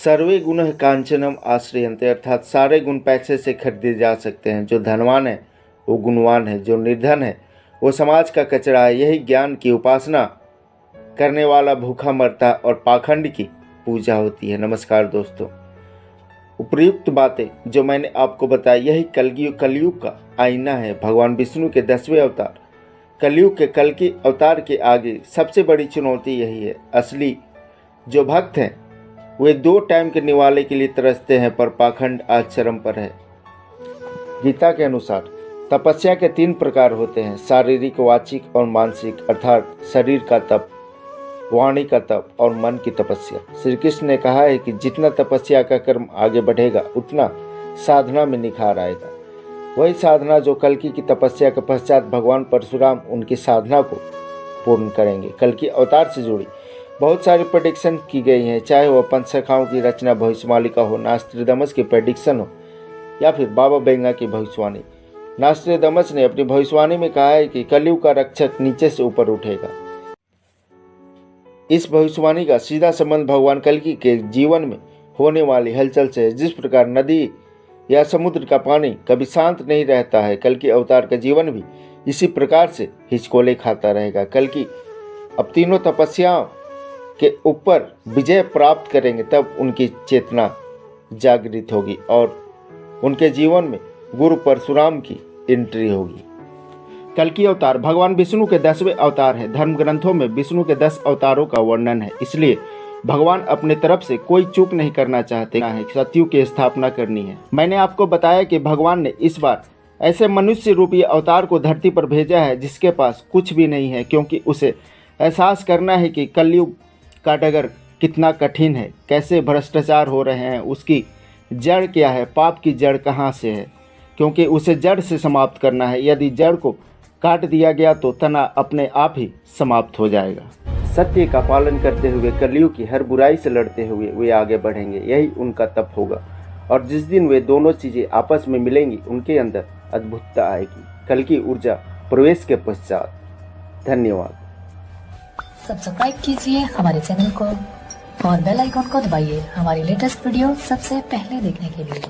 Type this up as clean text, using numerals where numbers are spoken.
सर्वे गुण कांचनम आश्रयन्ते, अर्थात सारे गुण पैसे से खरीदे जा सकते हैं। जो धनवान है वो गुणवान है, जो निर्धन है वो समाज का कचरा है। यही ज्ञान की उपासना करने वाला भूखा मरता और पाखंड की पूजा होती है। नमस्कार दोस्तों, उपयुक्त बातें जो मैंने आपको बताई यही कलयुग का आईना है। भगवान विष्णु के 10वें अवतार कलयुग के कल्कि अवतार के आगे सबसे बड़ी चुनौती यही है। असली जो भक्त हैं वे 2 टाइम के निवाले के लिए तरसते हैं, पर पाखंड आज चरम पर है। गीता के अनुसार तपस्या के 3 प्रकार होते हैं, शारीरिक, वाचिक और मानसिक, अर्थात शरीर का तप, वाणी का तप और मन की तपस्या। श्री कृष्ण ने कहा है कि जितना तपस्या का कर्म आगे बढ़ेगा उतना साधना में निखार आएगा। वही साधना जो कल्कि की तपस्या के पश्चात भगवान परशुराम उनकी साधना को पूर्ण करेंगे। कल्कि अवतार से जुड़ी बहुत सारी प्रेडिक्शन की गई हैं, चाहे वह पंचसखाओं की रचना भविष्यवालिका हो, नास्ट्रेडमस की प्रेडिक्शन हो या फिर बाबा बेंगा की भविष्यवाणी। नास्ट्रेडमस ने अपनी भविष्यवाणी में कहा है कि कलयुग का रक्षक नीचे से ऊपर उठेगा। इस भविष्यवाणी का सीधा संबंध भगवान कल्कि के जीवन में होने वाली हलचल से है। जिस प्रकार नदी या समुद्र का पानी कभी शांत नहीं रहता है, कल्कि अवतार का जीवन भी इसी प्रकार से हिचकोले खाता रहेगा। कल्कि अब तीनों तपस्याओं के ऊपर विजय प्राप्त करेंगे, तब उनकी चेतना जागृत होगी और उनके जीवन में गुरु परशुराम की एंट्री होगी। कल्कि अवतार भगवान विष्णु के 10वें अवतार हैं। धर्म ग्रंथों में विष्णु के 10 अवतारों का वर्णन है, इसलिए भगवान अपने तरफ से कोई चूक नहीं करना चाहते हैं। सतयुग की स्थापना करनी है। मैंने आपको बताया कि भगवान ने इस बार ऐसे मनुष्य रूपी अवतार को धरती पर भेजा है जिसके पास कुछ भी नहीं है, क्योंकि उसे एहसास करना है कि कलयुग का डगर कितना कठिन है, कैसे भ्रष्टाचार हो रहे हैं, उसकी जड़ क्या है, पाप की जड़ कहाँ से है, क्योंकि उसे जड़ से समाप्त करना है। यदि जड़ को काट दिया गया तो तना अपने आप ही समाप्त हो जाएगा। सत्य का पालन करते हुए कलयुग की हर बुराई से लड़ते हुए वे आगे बढ़ेंगे, यही उनका तप होगा। और जिस दिन वे दोनों चीज़ें आपस में मिलेंगी उनके अंदर अद्भुतता आएगी, कल्कि ऊर्जा प्रवेश के पश्चात। धन्यवाद। सब्सक्राइब कीजिए हमारे चैनल को और बेल आइकॉन को दबाइए हमारी लेटेस्ट वीडियो सबसे पहले देखने के लिए।